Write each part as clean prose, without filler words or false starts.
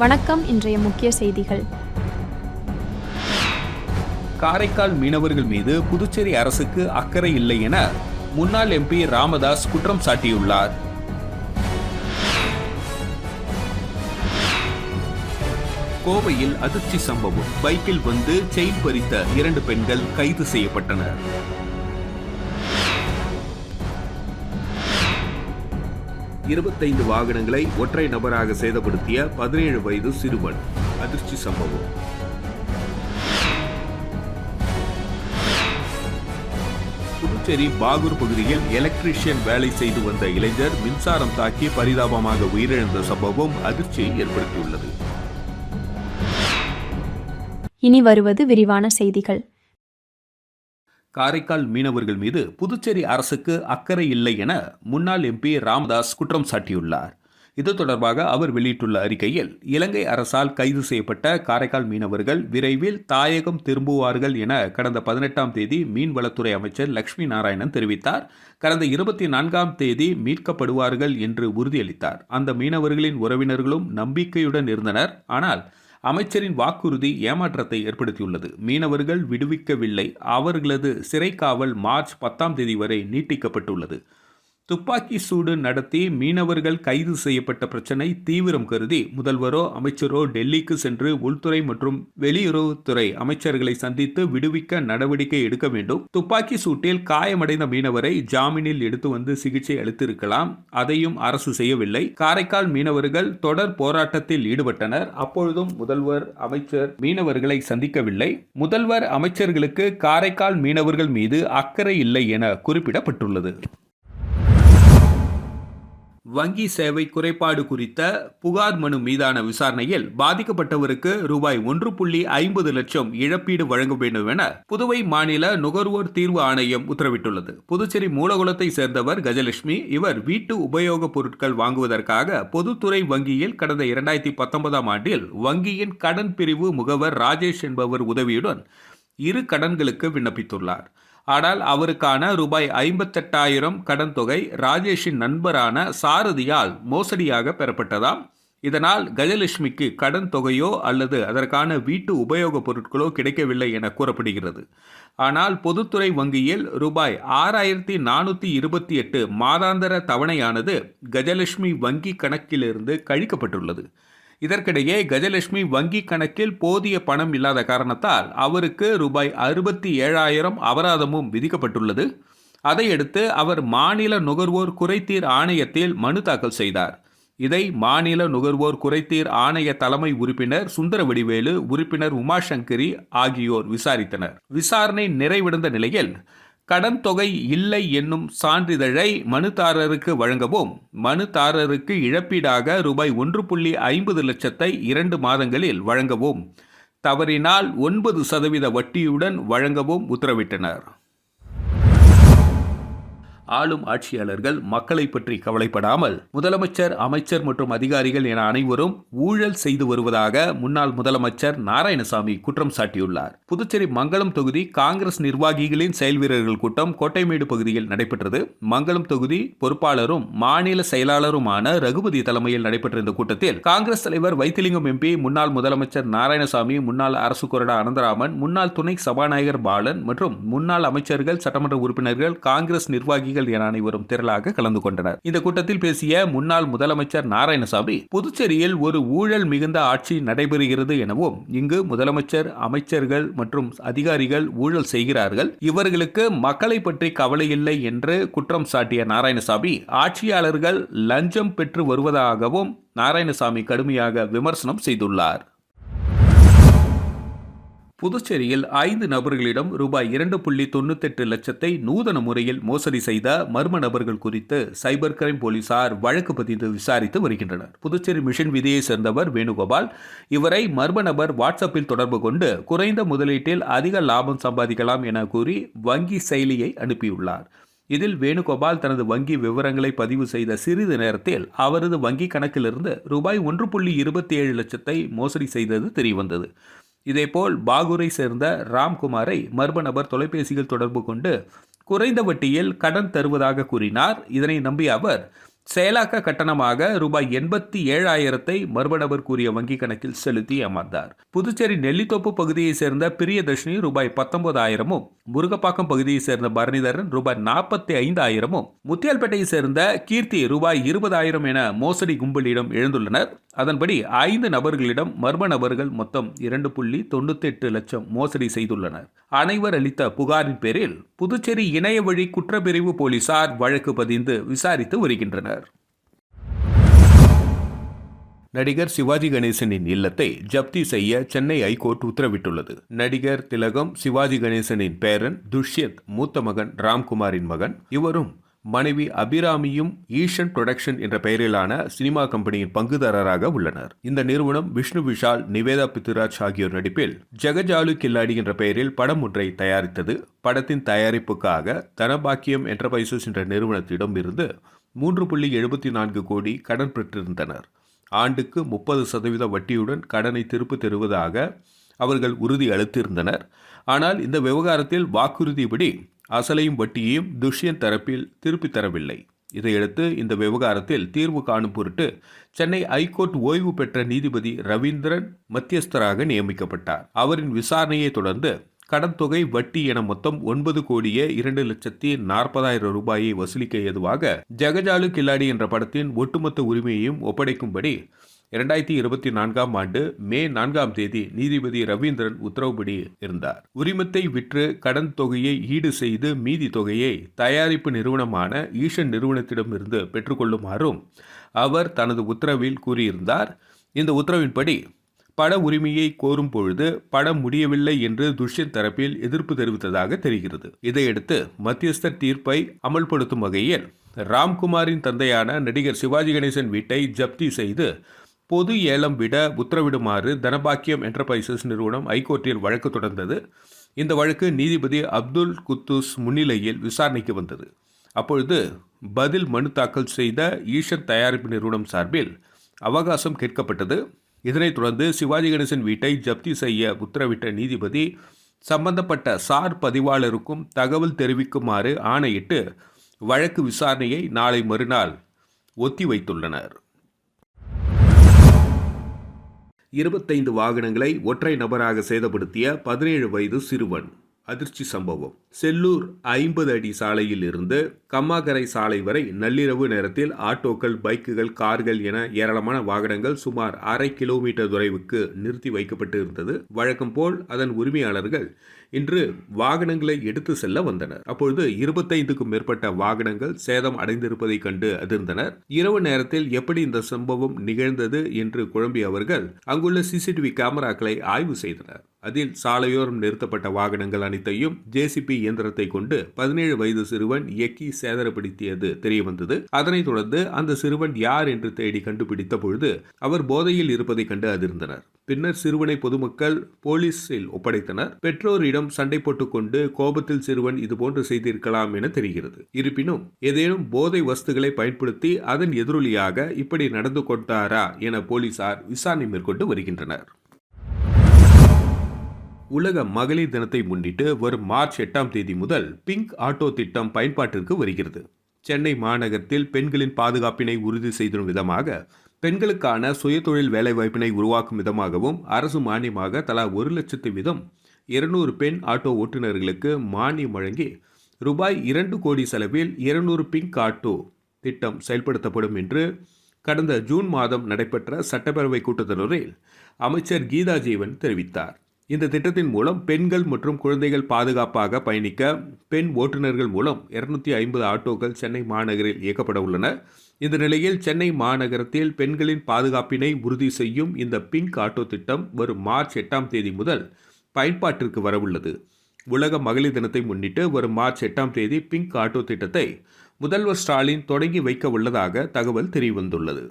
வணக்கம். இன்றைய முக்கிய செய்திகள். காரைக்கால் மீனவர்கள் மீது புதுச்சேரி அரசுக்கு அக்கறை இல்லை என முன்னாள் எம்பி ராமதாஸ் குற்றம் சாட்டியுள்ளார். கோவையில் அதிர்ச்சி சம்பவம். பைக்கில் வந்து செயின் பறித்த 2 பெண்கள் கைது செய்யப்பட்டனர். இருபத்தைந்து வாகனங்களை ஒற்றை நபராக சேதப்படுத்திய 17 வயது சிறுவன். அதிர்ச்சி சம்பவம். புதுச்சேரி பாகூர் பகுதியில் எலக்ட்ரீஷியன் வேலை செய்து வந்த இளைஞர் மின்சாரம் தாக்கி பரிதாபமாக உயிரிழந்த சம்பவம் அதிர்ச்சியை ஏற்படுத்தியுள்ளது. இனி வருவது விரிவான செய்திகள். காரைக்கால் மீனவர்கள் மீது புதுச்சேரி அரசுக்கு அக்கறை இல்லை என முன்னாள் எம்பி ராமதாஸ் குற்றம் சாட்டியுள்ளார். இது தொடர்பாக அவர் வெளியிட்டுள்ள அறிக்கையில், இலங்கை அரசால் கைது செய்யப்பட்ட காரைக்கால் மீனவர்கள் விரைவில் தாயகம் திரும்புவார்கள் என கடந்த 18ஆம் தேதி மீன்வளத்துறை அமைச்சர் லட்சுமி நாராயணன் தெரிவித்தார். கடந்த 24ஆம் தேதி மீட்கப்படுவார்கள் என்று உறுதியளித்தார். அந்த மீனவர்களின் உறவினர்களும் நம்பிக்கையுடன் இருந்தனர். ஆனால் அமைச்சரின் வாக்குறுதி ஏமாற்றத்தை ஏற்படுத்தியுள்ளது. மீனவர்கள் விடுவிக்கவில்லை. அவர்களது சிறைக்காவல் மார்ச் 10ஆம் தேதி வரை நீட்டிக்கப்பட்டுள்ளது. துப்பாக்கி சூடு நடத்தி மீனவர்கள் கைது செய்யப்பட்ட பிரச்சினை தீவிரம் கருதி முதல்வரோ அமைச்சரோ டெல்லிக்கு சென்று உள்துறை மற்றும் வெளியுறவுத்துறை அமைச்சர்களை சந்தித்து விடுவிக்க நடவடிக்கை எடுக்க வேண்டும். துப்பாக்கி சூட்டில் காயமடைந்த மீனவரை ஜாமீனில் எடுத்து வந்து சிகிச்சை அளித்திருக்கலாம். அதையும் அரசு செய்யவில்லை. காரைக்கால் மீனவர்கள் தொடர் போராட்டத்தில் ஈடுபட்டனர். அப்பொழுதும் முதல்வர், அமைச்சர் மீனவர்களை சந்திக்கவில்லை. முதல்வர், அமைச்சர்களுக்கு காரைக்கால் மீனவர்கள் மீது அக்கறை இல்லை என குறிப்பிடப்பட்டுள்ளது. வங்கி சேவை குறைபாடு குறித்த புகார் மனு மீதான விசாரணையில் பாதிக்கப்பட்டவருக்கு ரூபாய் 1.50 லட்சம் இழப்பீடு வழங்க வேண்டும் என புதுவை மாநில நுகர்வோர் தீர்வு ஆணையம் உத்தரவிட்டுள்ளது. புதுச்சேரி மூலகுளத்தை சேர்ந்தவர் கஜலட்சுமி. இவர் வீட்டு உபயோகப் பொருட்கள் வாங்குவதற்காக பொதுத்துறை வங்கியில் கடந்த 2019ஆம் ஆண்டில் வங்கியின் கடன் பிரிவு முகவர் ராஜேஷ் என்பவர் உதவியுடன் 2 கடன்களுக்கு விண்ணப்பித்துள்ளார். ஆனால் அவருக்கான ரூபாய் 58,000 கடன் தொகை ராஜேஷின் நண்பரான சாரதியால் மோசடியாக பெறப்பட்டதாம். இதனால் கஜலட்சுமிக்கு கடன் தொகையோ அல்லது அதற்கான வீட்டு உபயோகப் பொருட்களோ கிடைக்கவில்லை என கூறப்படுகிறது. ஆனால் பொதுத்துறை வங்கியில் ரூபாய் 6,428 மாதாந்திர தவணையானது கஜலட்சுமி வங்கி கணக்கிலிருந்து கழிக்கப்பட்டுள்ளது. இதற்கிடையே கஜலட்சுமி வங்கி கணக்கில் போதிய பணம் இல்லாத காரணத்தால் அவருக்கு ரூபாய் 67,000 அபராதமும் விதிக்கப்பட்டுள்ளது. அதையடுத்து அவர் மாநில நுகர்வோர் குறைதீர் ஆணையத்தில் மனு தாக்கல் செய்தார். இதை மாநில நுகர்வோர் குறைதீர் ஆணைய தலைமை உறுப்பினர் சுந்தரவடிவேலு, உறுப்பினர் உமாசங்கரி ஆகியோர் விசாரித்தனர். விசாரணை நிறைவடைந்த நிலையில் கடன் தொகை இல்லை என்னும் சான்றிதழை மனுதாரருக்கு வழங்கவும், மனுதாரருக்கு இழப்பீடாக ரூபாய் 1.50 லட்சத்தை 2 மாதங்களில் வழங்கவும், தவறினால் 9% வட்டியுடன் வழங்கவும் உத்தரவிட்டனர். ஆளும் ஆட்சியாளர்கள் மக்களை பற்றி கவலைப்படாமல் முதலமைச்சர், அமைச்சர் மற்றும் அதிகாரிகள் என அனைவரும் ஊழல் செய்து வருவதாக முன்னாள் முதலமைச்சர் நாராயணசாமி குற்றம் சாட்டியுள்ளார். புதுச்சேரி மங்களம் தொகுதி காங்கிரஸ் நிர்வாகிகளின் செயல் வீரர்கள் கூட்டம் கோட்டைமேடு பகுதியில் நடைபெற்றது. மங்களம் தொகுதி பொறுப்பாளரும் மாநில செயலாளருமான ரகுபதி தலைமையில் நடைபெற்ற இந்த கூட்டத்தில் காங்கிரஸ் தலைவர் வைத்திலிங்கம் எம்பி, முன்னாள் முதலமைச்சர் நாராயணசாமி, முன்னாள் அரசு கொறடா அனந்தராமன், முன்னாள் துணை சபாநாயகர் பாலன் மற்றும் முன்னாள் அமைச்சர்கள், சட்டமன்ற உறுப்பினர்கள், காங்கிரஸ் நிர்வாகிகள் என அனைவரும் திரளாக கலந்து கொண்டனர். இந்த கூட்டத்தில் பேசிய முன்னாள் முதலமைச்சர் நாராயணசாமி, புதுச்சேரியில் ஒரு ஊழல் மிகுந்த ஆட்சி நடைபெறுகிறது எனவும், இங்கு முதலமைச்சர், அமைச்சர்கள் மற்றும் அதிகாரிகள் ஊழல் செய்கிறார்கள், இவர்களுக்கு மக்களை பற்றி கவலை இல்லை என்று குற்றம் சாட்டிய நாராயணசாமி, ஆட்சியாளர்கள் லஞ்சம் பெற்று வருவதாகவும் நாராயணசாமி கடுமையாக விமர்சனம் செய்துள்ளார். புதுச்சேரியில் 5 நபர்களிடம் ரூபாய் 2.98 லட்சத்தை நூதன முறையில் மோசடி செய்த மர்ம நபர்கள் குறித்து சைபர் கிரைம் போலீசார் வழக்கு பதிந்து விசாரித்து வருகின்றனர். புதுச்சேரி மிஷன் வீதியை சேர்ந்தவர் வேணுகோபால். இவரை மர்ம நபர் வாட்ஸ்அப்பில் தொடர்பு கொண்டு குறைந்த முதலீட்டில் அதிக லாபம் சம்பாதிக்கலாம் என கூறி வங்கி செயலியை அனுப்பியுள்ளார். இதில் வேணுகோபால் தனது வங்கி விவரங்களை பதிவு செய்த சிறிது நேரத்தில் அவரது வங்கி கணக்கிலிருந்து ரூபாய் 1.27 லட்சத்தை மோசடி செய்தது தெரியவந்தது. இதேபோல் பாகூரை சேர்ந்த ராம்குமாரை மர்ம நபர் தொலைபேசியில் தொடர்பு கொண்டு குறைந்த வட்டியில் கடன் தருவதாக கூறினார். இதனை நம்பிய அவர் செயலாக்க கட்டணமாக ரூபாய் 87,000 மர்ம நபர் கூறிய வங்கிக் கணக்கில் செலுத்தி ஏமாந்தார். புதுச்சேரி நெல்லித்தோப்பு பகுதியைச் சேர்ந்த பிரியதர்ஷினி ரூபாய் 19,000, முருகப்பாக்கம் பகுதியைச் சேர்ந்த பரணிதரன் ரூபாய் 45,000, முத்தியால்பேட்டையைச் சேர்ந்த கீர்த்தி ரூபாய் 20,000 என மோசடி கும்பலிடம் எழுந்துள்ளனர். அதன்படி 5 நபர்களிடம் மர்ம நபர்கள் மொத்தம் 2.98 லட்சம் மோசடி செய்துள்ளனர். அனைவர் அளித்த புகாரின் பேரில் புதுச்சேரி இணைய வழி குற்றப்பிரிவு போலீசார் வழக்கு பதிந்து விசாரித்து வருகின்றனர். நடிகர் சிவாஜி கணேசனின் இல்லத்தை ஜப்தி செய்ய சென்னை ஐகோர்ட் உத்தரவிட்டுள்ளது. நடிகர் திலகம் சிவாஜி கணேசனின் பேரன் துஷ்யந்த் மூத்த மகன் ராம்குமாரின் மகன். இவரும் மனைவி அபிராமியும் ஈஷன் புரொடக்ஷன் என்ற பெயரிலான சினிமா கம்பெனியின் பங்குதாரராக உள்ளனர். இந்த நிறுவனம் விஷ்ணு விஷால், நிவேதா பித்துராஜ் ஆகியோர் நடிப்பில் ஜெகஜாலு கில்லாடி என்ற பெயரில் படம் ஒன்றை தயாரித்தது. படத்தின் தயாரிப்புக்காக தனபாக்கியம் என்டர்பிரைசஸ் என்ற நிறுவனத்திடம் இருந்து 3.74 கோடி கடன் பெற்றிருந்தனர். ஆண்டுக்கு 30% வட்டியுடன் கடனை திருப்பித் தருவதாக அவர்கள் உறுதி அளித்திருந்தனர். ஆனால் இந்த விவகாரத்தில் வாக்குறுதிப்படி அசலையும் வட்டியையும் துஷ்யந்த் தரப்பில் திருப்பித் தரவில்லை. இதையடுத்து இந்த விவகாரத்தில் தீர்வு காணும் பொருட்டு சென்னை ஐகோர்ட் ஓய்வு பெற்ற நீதிபதி ரவீந்திரன் மத்தியஸ்தராக நியமிக்கப்பட்டார். அவரின் விசாரணையை தொடர்ந்து கடன் தொகை, வட்டி என மொத்தம் 9,02,40,000 ரூபாயை வசூலிக்க ஏதுவாக ஜெகஜாலு கில்லாடி என்ற படத்தின் ஒட்டுமொத்த உரிமையையும் ஒப்படைக்கும்படி 2024 ஆண்டு மே 4 நீதிபதி ரவீந்திரன் உத்தரவுப்படி இருந்தார். உரிமத்தை விற்று கடன் தொகையை ஈடு செய்து மீதி தொகையை தயாரிப்பு நிறுவனமான ஈஷன் நிறுவனத்திடமிருந்து பெற்றுக்கொள்ளுமாறும் அவர் தனது உத்தரவில் கூறியிருந்தார். இந்த உத்தரவின்படி பட உரிமையை கோரும் பொழுது படம் முடியவில்லை என்று துஷ்யந்த் தரப்பில் எதிர்ப்பு தெரிவித்ததாக தெரிகிறது. இதையடுத்து மத்தியஸ்தர் தீர்ப்பை அமல்படுத்தும் வகையில் ராம்குமாரின் தந்தையான நடிகர் சிவாஜி கணேசன் வீட்டை ஜப்தி செய்து பொது ஏலம் விட உத்தரவிடுமாறு தனபாக்கியம் என்டர்பிரைசஸ் நிறுவனம் ஐகோர்ட்டில் வழக்கு தொடர்ந்தது. இந்த வழக்கு நீதிபதி அப்துல் குத்தூஸ் முன்னிலையில் விசாரணைக்கு வந்தது. அப்பொழுது பதில் மனு தாக்கல் செய்த ஈஷன் தயாரிப்பு நிறுவனம் சார்பில் அவகாசம் கேட்கப்பட்டது. இதனைத் தொடர்ந்து சிவாஜி கணேசன் வீட்டை ஜப்தி செய்ய உத்தரவிட்ட நீதிபதி சம்பந்தப்பட்ட சார் பதிவாளருக்கும் தகவல் தெரிவிக்குமாறு ஆணையிட்டு வழக்கு விசாரணையை நாளை மறுநாள் ஒத்திவைத்துள்ளனர். 25 வாகனங்களை ஒற்றை நபராக சேதப்படுத்திய 17 வயது சிறுவன். அதிர்ச்சி சம்பவம். செல்லூர் 50 அடி சாலையில் இருந்து கம்மாக்கரை சாலை வரை நள்ளிரவு நேரத்தில் ஆட்டோக்கள், பைக்குகள், கார்கள் என ஏராளமான வாகனங்கள் சுமார் 1/2 கிலோமீட்டர் தொலைவுக்கு நிறுத்தி வைக்கப்பட்டு இருந்தது. வழக்கம் போல் அதன் உரிமையாளர்கள் இன்று வாகனங்களை எடுத்து செல்ல வந்தனர். அப்பொழுது 25க்கும் மேற்பட்ட வாகனங்கள் சேதம் அடைந்திருப்பதை கண்டு அதிர்ந்தனர். இரவு நேரத்தில் எப்படி இந்த சம்பவம் நிகழ்ந்தது என்று குழம்பிய அவர்கள் அங்குள்ள சிசிடிவி கேமராக்களை ஆய்வு செய்தனர். அதில் சாலையோரம் நிறுத்தப்பட்ட வாகனங்கள் அனைத்தையும் ஜேசிபி இயந்திரத்தை கொண்டு 17 வயது சிறுவன் இயக்கி சேதப்படுத்தியது தெரியவந்தது. அதனைத் தொடர்ந்து அந்த சிறுவன் யார் என்று தேடி கண்டுபிடித்த பொழுது அவர் போதையில் இருப்பதை கண்டு அதிர்ந்தனர். பின்னர் சிறுவனை பொதுமக்கள் போலீசில் ஒப்படைத்தனர். பெற்றோரிடம் சண்டை போட்டுக் கொண்டு கோபத்தில் சிறுவன் இதுபோன்று செய்திருக்கலாம் என தெரிகிறது. இருப்பினும் ஏதேனும் போதை வஸ்துகளை பயன்படுத்தி அதன் எதிரொலியாக இப்படி நடந்து கொண்டாரா என போலீசார் விசாரணை மேற்கொண்டு வருகின்றனர். உலக மகளிர் தினத்தை முன்னிட்டு வரும் மார்ச் 8 முதல் பிங்க் ஆட்டோ திட்டம் பயன்பாட்டிற்கு வருகிறது. சென்னை மாநகரத்தில் பெண்களின் பாதுகாப்பினை உறுதி செய்திடும் விதமாக பெண்களுக்கான சுயதொழில் வேலைவாய்ப்பினை உருவாக்கும் விதமாகவும் அரசு மானியமாக தலா 1 லட்சத்து வீதம் 200 பெண் ஆட்டோ ஓட்டுநர்களுக்கு மானியம் வழங்கி ரூபாய் 2 கோடி செலவில் 200 பிங்க் ஆட்டோ திட்டம் செயல்படுத்தப்படும் என்று கடந்த ஜூன் மாதம் நடைபெற்ற சட்டப்பேரவை கூட்டத்தொடரில் அமைச்சர் கீதா ஜீவன் தெரிவித்தார். இந்த திட்டத்தின் மூலம் பெண்கள் மற்றும் குழந்தைகள் பாதுகாப்பாக பயணிக்க பெண் ஓட்டுநர்கள் மூலம் 250 ஆட்டோக்கள் சென்னை மாநகரில் இயக்கப்பட உள்ளன. இந்த நிலையில் சென்னை மாநகரத்தில் பெண்களின் பாதுகாப்பினை உறுதி செய்யும் இந்த பிங்க் ஆட்டோ திட்டம் வரும் மார்ச் 8 முதல் பயன்பாட்டிற்கு வரவுள்ளது. உலக மகளிர் தினத்தை முன்னிட்டு வரும் மார்ச் 8 பிங்க் ஆட்டோ திட்டத்தை முதல்வர் ஸ்டாலின் தொடங்கி வைக்க உள்ளதாக தகவல் தெரியவந்துள்ளது.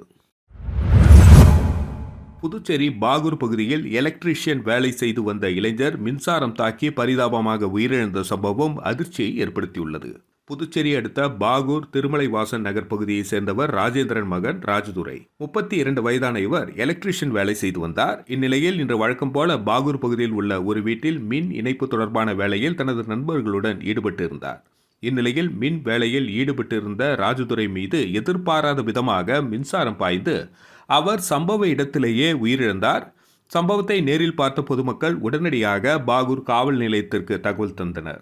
புதுச்சேரி பாகூர் பகுதியில் எலக்ட்ரீஷியன் வேலை செய்து வந்த இளைஞர் மின்சாரம் தாக்கி பரிதாபமாக உயிரிழந்த சம்பவம் அதிர்ச்சியை ஏற்படுத்தியுள்ளது. புதுச்சேரி அடுத்த பாகூர் திருமலைவாசன் நகர் பகுதியை சேர்ந்தவர் ராஜேந்திரன் மகன் ராஜதுரை. 32 வயதான இவர் எலக்ட்ரீஷியன் வேலை செய்து வந்தார். இந்நிலையில் இன்று வழக்கம் போல பாகூர் பகுதியில் உள்ள ஒரு வீட்டில் மின் இணைப்பு தொடர்பான வேலையில் தனது நண்பர்களுடன் ஈடுபட்டு இருந்தார். இந்நிலையில் மின் வேலையில் ஈடுபட்டிருந்த ராஜதுரை மீது எதிர்பாராத விதமாக மின்சாரம் பாய்ந்து அவர் சம்பவ இடத்திலேயே உயிரிழந்தார். சம்பவத்தை நேரில் பார்த்த பொதுமக்கள் உடனடியாக பாகூர் காவல் நிலையத்திற்கு தகவல் தந்தனர்.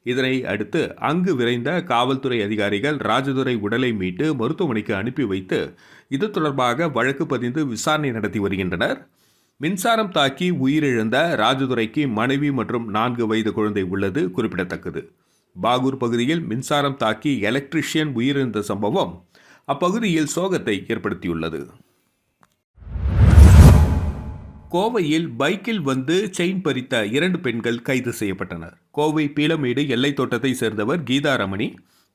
இதனை அடுத்து அங்கு விரைந்த காவல்துறை அதிகாரிகள் ராஜதுரை உடலை மீட்டு மருத்துவமனைக்கு அனுப்பி வைத்து இது தொடர்பாக வழக்கு பதிந்து விசாரணை நடத்தி வருகின்றனர். மின்சாரம் தாக்கி உயிரிழந்த ராஜதுரைக்கு மனைவி மற்றும் 4 வயது குழந்தை உள்ளது குறிப்பிடத்தக்கது. பாகூர் பகுதியில் மின்சாரம் தாக்கி எலக்ட்ரிஷியன் உயிரிழந்த சம்பவம் அப்பகுதியில் சோகத்தை ஏற்படுத்தியுள்ளது. கோவையில் பைக்கில் வந்து செயின் பறித்த 2 பெண்கள் கைது செய்யப்பட்டனர். கோவை பீளமேடு எல்லை தோட்டத்தை சேர்ந்தவர் கீதாரமணி,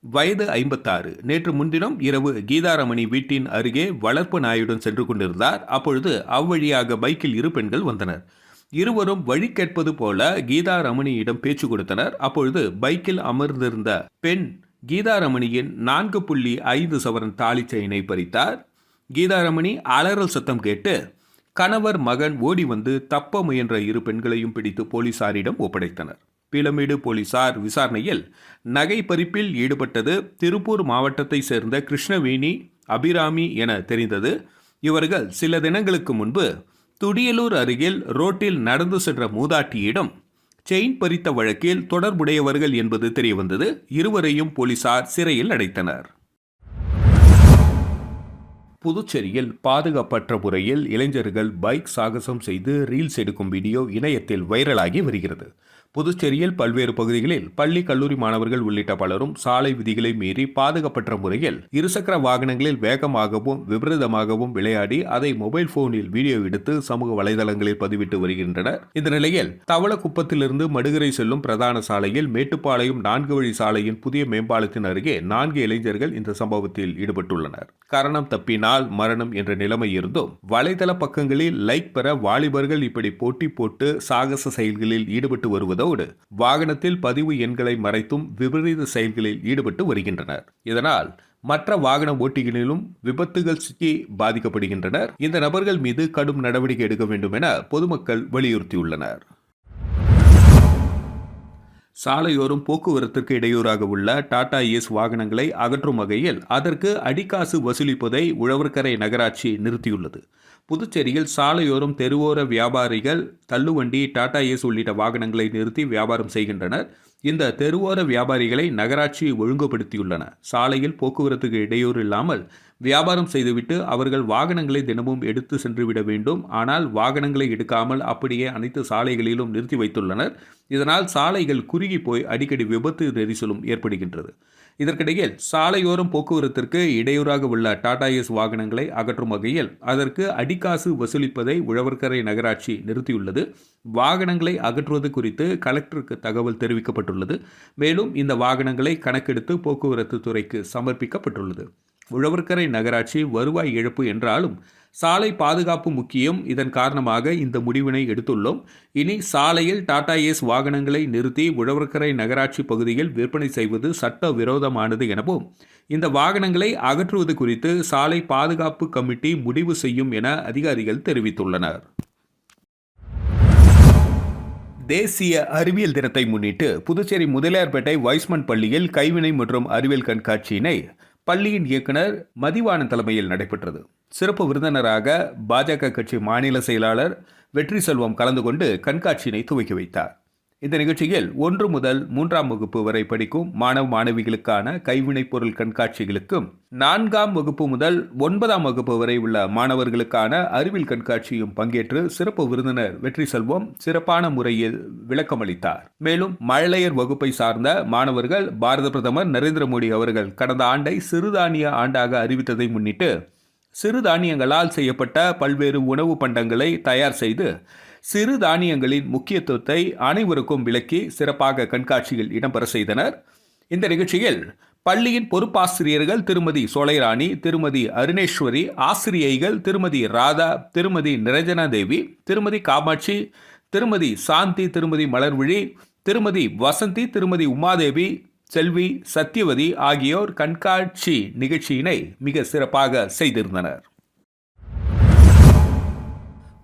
வயது 56. நேற்று முன்தினம் இரவு கீதாரமணி வீட்டின் அருகே வளர்ப்பு நாயுடன் சென்று கொண்டிருந்தார். அப்பொழுது அவ்வழியாக பைக்கில் 2 பெண்கள் வந்தனர். இருவரும் வழி கேட்பது போல கீதாரமணியிடம் பேச்சு கொடுத்தனர். அப்பொழுது பைக்கில் அமர்ந்திருந்த பெண் கீதாரமணியின் 4.5 சவரன் தாலி செயினை பறித்தார். கீதாரமணி அலறல் சத்தம் கேட்டு கணவர் மகன் ஓடி வந்து தப்ப முயன்ற 2 பெண்களையும் பிடித்து போலீசாரிடம் ஒப்படைத்தனர். பீளமேடு போலீசார் விசாரணையில் நகை பறிப்பில் ஈடுபட்டது திருப்பூர் மாவட்டத்தை சேர்ந்த கிருஷ்ணவேணி, அபிராமி என தெரிந்தது. இவர்கள் சில தினங்களுக்கு முன்பு துடியலூர் அருகில் ரோட்டில் நடந்து சென்ற மூதாட்டியிடம் செயின் பறித்த வழக்கில் தொடர்புடையவர்கள் என்பது தெரியவந்தது. இருவரையும் போலீசார் சிறையில் அடைத்தனர். புதுச்சேரியில் பாதுகாப்பற்ற முறையில் இளைஞர்கள் பைக் சாகசம் செய்து ரீல்ஸ் எடுக்கும் வீடியோ இணையத்தில் வைரலாகி வருகிறது. புதுச்சேரியில் பல்வேறு பகுதிகளில் பள்ளி கல்லூரி மாணவர்கள் உள்ளிட்ட பலரும் சாலை விதிகளை மீறி பாதுகாப்பற்ற முறையில் இருசக்கர வாகனங்களில் வேகமாகவும் விபரீதமாகவும் விளையாடி அதை மொபைல் போனில் வீடியோ எடுத்து சமூக வலைதளங்களில் பதிவிட்டு வருகின்றனர். இந்த நிலையில் தவளக்குப்பத்திலிருந்து மடுகரை செல்லும் பிரதான சாலையில் மேட்டுப்பாளையம் 4 வழி சாலையின் புதிய மேம்பாலத்தின் அருகே 4 இளைஞர்கள் இந்த சம்பவத்தில் ஈடுபட்டுள்ளனர். கரணம் தப்பினால் மரணம் என்ற நிலைமை இருந்தும் வலைதள பக்கங்களில் லைக் பெற வாலிபர்கள் இப்படி போட்டி போட்டு சாகச செயல்களில் ஈடுபட்டு வருவதோடு வாகனத்தில் பதிவு எண்களை மறைத்தும் விபரீத செயல்களில் ஈடுபட்டு வருகின்றனர். இதனால் மற்ற வாகன ஓட்டிகளிலும் விபத்துகள் சிக்கி பாதிக்கப்படுகின்றனர். இந்த நபர்கள் மீது கடும் நடவடிக்கை எடுக்க வேண்டும் என பொதுமக்கள் வலியுறுத்தியுள்ளனர். சாலையோரம் போக்குவரத்திற்கு இடையூறாக உள்ள டாடா ஏஸ் வாகனங்களை அகற்றும் வகையில் அதற்கு அடிக்காசு வசூலிப்பதை உழவர்கரை நகராட்சி நிறுத்தியுள்ளது. புதுச்சேரியில் சாலையோரம் தெருவோர வியாபாரிகள் தள்ளுவண்டி, டாடா ஏஸ் உள்ளிட்ட வாகனங்களை நிறுத்தி வியாபாரம் செய்கின்றனர். இந்த தெருவோர வியாபாரிகளை நகராட்சி ஒழுங்குபடுத்தியுள்ளன. சாலையில் போக்குவரத்துக்கு இடையூறு இல்லாமல் வியாபாரம் செய்துவிட்டு அவர்கள் வாகனங்களை தினமும் எடுத்து சென்றுவிட வேண்டும். ஆனால் வாகனங்களை எடுக்காமல் அப்படியே அனைத்து சாலைகளிலும் நிறுத்தி வைத்துள்ளனர். இதனால் சாலைகள் குறுகி போய் அடிக்கடி விபத்து நெரிசலும் ஏற்படுகின்றது. இதற்கிடையில் சாலையோரம் போக்குவரத்திற்கு இடையூறாக உள்ள டாடா ஏஸ் வாகனங்களை அகற்றும் வகையில் அதற்கு அடிக்காசு வசூலிப்பதை உழவர்கரை நகராட்சி நிறுத்தியுள்ளது. வாகனங்களை அகற்றுவது குறித்து கலெக்டருக்கு தகவல் தெரிவிக்கப்பட்டுள்ளது. மேலும் இந்த வாகனங்களை கணக்கெடுத்து போக்குவரத்து துறைக்கு சமர்ப்பிக்கப்பட்டுள்ளது. உழவர்கரை நகராட்சி வருவாய் இழப்பு என்றாலும் சாலை பாதுகாப்பு முக்கியம். இதன் காரணமாக இந்த முடிவினை எடுத்துள்ளோம். இனி சாலையில் டாடா ஏஸ் வாகனங்களை நிறுத்தி உழவர்கரை நகராட்சி பகுதியில் விற்பனை செய்வது சட்ட விரோதமானது எனவும் இந்த வாகனங்களை அகற்றுவது குறித்து சாலை பாதுகாப்பு கமிட்டி முடிவு செய்யும் என அதிகாரிகள் தெரிவித்துள்ளனர். தேசிய அறிவியல் தினத்தை முன்னிட்டு புதுச்சேரி முதலியார்பேட்டை வைஸ்மன் பள்ளியில் கைவினை மற்றும் அறிவியல் கண்காட்சியினை பள்ளியின் இயக்குனர் மதிவாணன் தலைமையில் நடைபெற்றது. சிறப்பு விருந்தினராக பாஜக கட்சி மாநில செயலாளர் வெற்றி செல்வம் கலந்து கொண்டு கண்காட்சியினை துவக்கி வைத்தார். இந்த நிகழ்ச்சியில் 1 முதல் 3ஆம் வகுப்பு வரை படிக்கும் மாணவ மாணவிகளுக்கான கைவினைப் பொருள் கண்காட்சிகளுக்கும் 4ஆம் வகுப்பு முதல் 9ஆம் வகுப்பு வரை உள்ள மாணவர்களுக்கான அறிவியல் கண்காட்சியும் பங்கேற்று சிறப்பு விருந்தினர் வெற்றி செல்வம் சிறப்பான முறையில் விளக்கமளித்தார். மேலும் மழலையர் வகுப்பை சார்ந்த மாணவர்கள் பாரத பிரதமர் நரேந்திர மோடி அவர்கள் கடந்த ஆண்டை சிறுதானிய ஆண்டாக அறிவித்ததை முன்னிட்டு சிறுதானியங்களால் செய்யப்பட்ட பல்வேறு உணவு பண்டங்களை தயார் செய்து சிறு தானியங்களின் முக்கியத்துவத்தை அனைவருக்கும் விளக்கி சிறப்பாக கண்காட்சியில் இடம்பெற செய்தனர். இந்த நிகழ்ச்சியில் பள்ளியின் பொறுப்பாசிரியர்கள் திருமதி சோலைராணி, திருமதி அருணேஸ்வரி, ஆசிரியைகள் திருமதி ராதா, திருமதி நிரஞ்சனா தேவி, திருமதி காமாட்சி, திருமதி சாந்தி, திருமதி மலர்விழி, திருமதி வசந்தி, திருமதி உமாதேவி, செல்வி, சத்யவதி ஆகியோர் கண்காட்சி நிகழ்ச்சியினை மிக சிறப்பாக செய்திருந்தனர்.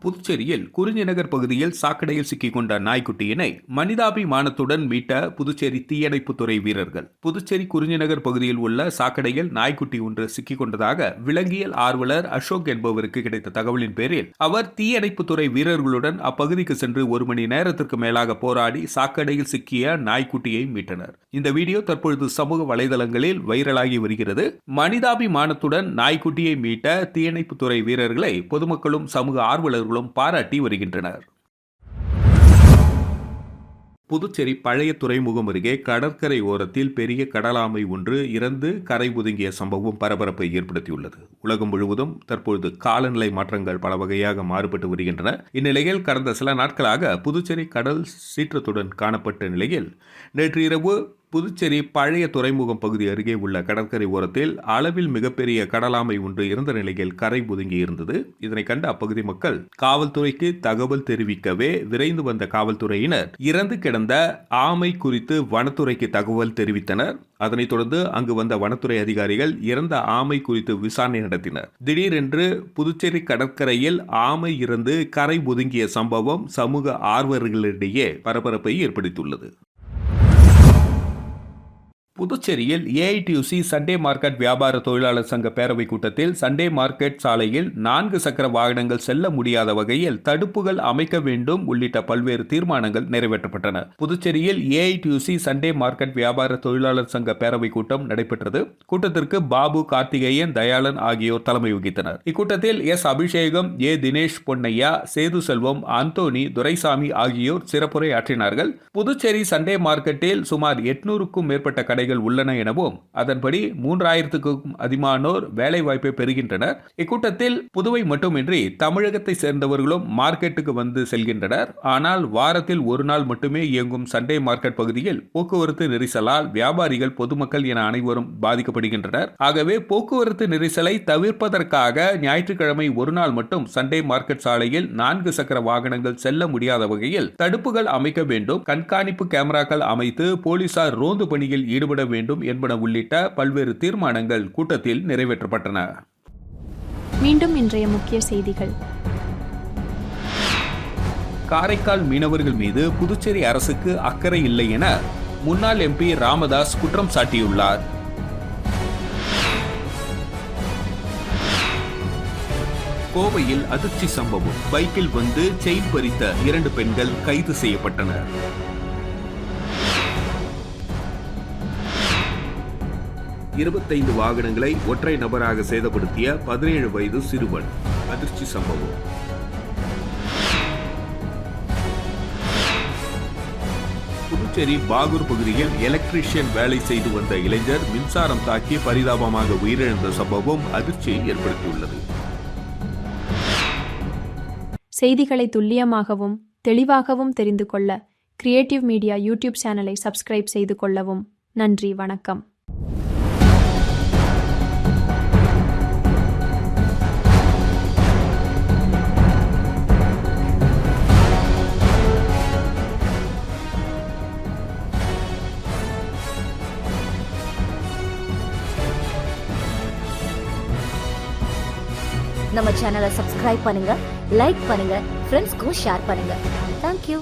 புதுச்சேரியில் குறிஞ்சிநகர் பகுதியில் சாக்கடையில் சிக்கிக் கொண்ட நாய்க்குட்டியினை மனிதாபிமானத்துடன் மீட்ட புதுச்சேரி தீயணைப்புத்துறை வீரர்கள். புதுச்சேரி குறிஞ்சிநகர் பகுதியில் உள்ள சாக்கடையில் நாய்க்குட்டி ஒன்று சிக்கிக் கொண்டதாக விலங்கியல் ஆர்வலர் அசோக் என்பவருக்கு கிடைத்த தகவலின் பேரில் அவர் தீயணைப்புத்துறை வீரர்களுடன் அப்பகுதிக்கு சென்று 1 மணி நேரத்திற்கு மேலாக போராடி சாக்கடையில் சிக்கிய நாய்க்குட்டியை மீட்டனர். இந்த வீடியோ தற்பொழுது சமூக வலைதளங்களில் வைரலாகி வருகிறது. மனிதாபிமானத்துடன் நாய்க்குட்டியை மீட்ட தீயணைப்புத்துறை வீரர்களை பொதுமக்களும் சமூக ஆர்வலர்களும் பாராட்டி வருகின்றனர். புதுச்சேரி பழைய துறைமுகம் அருகே கடற்கரை ஓரத்தில் பெரிய கடலாமை ஒன்று இறந்து கரை ஒதுங்கிய சம்பவம் பரபரப்பை ஏற்படுத்தியுள்ளது. உலகம் முழுவதும் தற்பொழுது காலநிலை மாற்றங்கள் பல வகையாக மாறுபட்டு வருகின்றன. இந்நிலையில் கடந்த சில நாட்களாக புதுச்சேரி கடல் சீற்றத்துடன் காணப்பட்ட நிலையில் நேற்று இரவு புதுச்சேரி பழைய துறைமுகம் பகுதி அருகே உள்ள கடற்கரை ஓரத்தில் அளவில் மிகப்பெரிய கடலாமை ஒன்று இறந்த நிலையில் கரை ஒதுங்கி இருந்தது. இதனை கண்ட அப்பகுதி மக்கள் காவல்துறைக்கு தகவல் தெரிவிக்கவே விரைந்து வந்த காவல்துறையினர் இறந்து கிடந்த ஆமை குறித்து வனத்துறைக்கு தகவல் தெரிவித்தனர். அதனைத் தொடர்ந்து அங்கு வந்த வனத்துறை அதிகாரிகள் இறந்த ஆமை குறித்து விசாரணை நடத்தினர். திடீரென்று புதுச்சேரி கடற்கரையில் ஆமை இறந்து கரை ஒதுங்கிய சம்பவம் சமூக ஆர்வலர்களிடையே பரபரப்பை ஏற்படுத்தியுள்ளது. புதுச்சேரியில் ஏஐடியூசி சண்டே மார்க்கெட் வியாபார தொழிலாளர் சங்க பேரவை கூட்டத்தில் சண்டே மார்க்கெட் சாலையில் 4 சக்கர வாகனங்கள் செல்ல முடியாத வகையில் தடுப்புகள் அமைக்க வேண்டும் உள்ளிட்ட பல்வேறு தீர்மானங்கள் நிறைவேற்றப்பட்டன. புதுச்சேரியில் ஏஐடியூசி சண்டே மார்க்கெட் வியாபார தொழிலாளர் சங்க பேரவை கூட்டம் நடைபெற்றது. கூட்டத்திற்கு பாபு, கார்த்திகேயன், தயாளன் ஆகியோர் தலைமை வகித்தனர். இக்கூட்டத்தில் எஸ். அபிஷேகம், ஏ. தினேஷ் பொன்னையா, சேது செல்வம், அந்தோணி, துரைசாமி ஆகியோர் சிறப்புரை ஆற்றினார்கள். புதுச்சேரி சண்டே மார்க்கெட்டில் சுமார் 800க்கும் மேற்பட்ட கடைகள் உள்ளன எனவும் அதன்படி 3000க்கும் அதிகமானோர் வேலை வாய்ப்பை பெறுகின்றனர். இக்கூட்டத்தில் புதுவை மட்டுமின்றி தமிழகத்தை சேர்ந்தவர்களும் மார்க்கெட்டுக்கு வந்து செல்கின்றனர். ஆனால் வாரத்தில் ஒரு நாள் மட்டுமே இயங்கும் சண்டே மார்க்கெட் பகுதியில் போக்குவரத்து நெரிசலால் வியாபாரிகள், பொதுமக்கள் என அனைவரும் பாதிக்கப்படுகின்றனர். ஆகவே போக்குவரத்து நெரிசலை தவிர்ப்பதற்காக ஞாயிற்றுக்கிழமை ஒரு நாள் மட்டும் சண்டே மார்க்கெட் சாலையில் 4 சக்கர வாகனங்கள் செல்ல முடியாத வகையில் தடுப்புகள் அமைக்க வேண்டும், கண்காணிப்பு கேமராக்கள் அமைத்து போலீசார் ரோந்து பணியில் ஈடுபட வேண்டும் என்பன உள்ளிட்ட பல்வேறு தீர்மானங்கள் கூட்டத்தில் நிறைவேற்றப்பட்டன. மீண்டும் இன்றைய முக்கிய செய்திகள். காரைக்கால் மீனவர்கள் மீது புதுச்சேரி அரசுக்கு அக்கறை இல்லை என முன்னாள் எம்பி ராமதாஸ் குற்றம் சாட்டியுள்ளார். கோவையில் அதிர்ச்சி சம்பவம். பைக்கில் வந்து செயின் பறித்த 2 பெண்கள் கைது செய்யப்பட்டனர். இருபத்தைந்து வாகனங்களை ஒற்றை நபராக சேதப்படுத்திய 17 வயது சிறுவன். அதிர்ச்சி சம்பவம். புதுச்சேரி பாகூர் பகுதியில் எலக்ட்ரீஷியன் வேலை செய்து வந்த இளைஞர் மின்சாரம் தாக்கி பரிதாபமாக உயிரிழந்த சம்பவம் அதிர்ச்சியை ஏற்படுத்தியுள்ளது. செய்திகளை துல்லியமாகவும் தெளிவாகவும் தெரிந்து கொள்ள கிரியேட்டிவ் மீடியா யூடியூப் சேனலை சப்ஸ்கிரைப் செய்து கொள்ளவும். நன்றி, வணக்கம். நம்ம சேனலை சப்ஸ்கிரைப் பண்ணுங்க, லைக் பண்ணுங்க, ஃப்ரெண்ட்ஸ்க்கும் ஷேர் பண்ணுங்க. தேங்க்யூ.